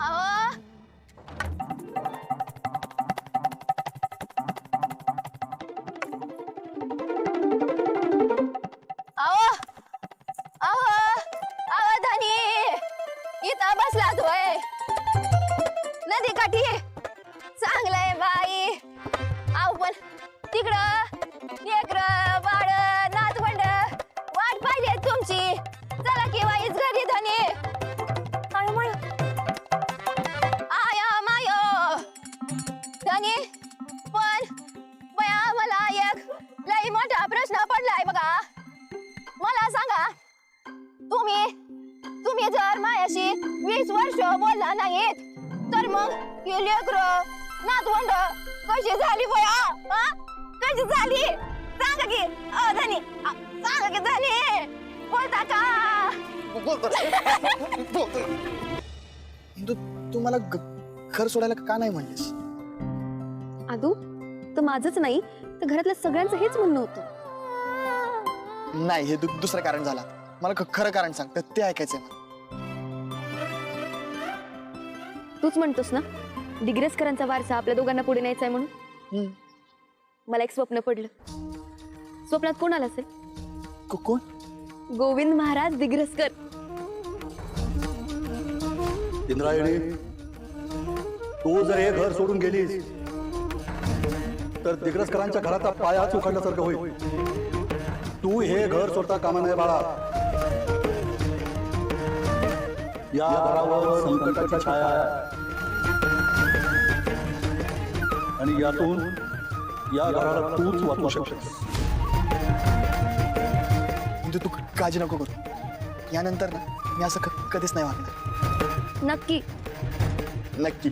अहो अहो अहो अहो धनी इथं बसला तोय नदी काठी चांगलंय बाई अहो पण तिकडं लेकरं बाळ नातवंड वाट पाहिजे तुमची चला की वाईच घरी धनी आयो मायो आया मायो धनी पण बया मला एक लई मोठा प्रश्न पडलाय बघा मला सांगा तुम्ही जर माझ्याशी 20 वर्ष बोलला नाहीत तर मग ही लेकरं नातवंड कशी झाली बया हा कशी झाली सांगा की धनी सांगा की धनी बोलता का तू मला घर सोडायला का नाही म्हणलीस? आदू तर माझंच नाही तर घरातल्या सगळ्यांचं हेच म्हणणं होतं. नाही हे दुसरं कारण झालं. मला खरं कारण सांग ते ऐकायचंय मला. तूच म्हणतोस ना डिग्रेसकरांचा वारसा आपल्या दोघांना पुढे न्यायचा आहे म्हणून. मला एक स्वप्न पडलं. स्वप्नात कोण आलं असेल? कोण? गोविंद महाराज दिग्रसकर. इंद्रायणी तू जर हे घर सोडून गेलीस तर दिग्रसकरांच्या घराचा पायाच उखडल्यासारखं होईल. तू हे घर सोडता कामा नये बाळा. या घरावर संकटाची छाया आहे आणि यातून या घराला तूच वाचवू शकतेस. तू काळजी नको करू. यानंतर ना मी असं कधीच नाही वागणार. नक्की नक्की.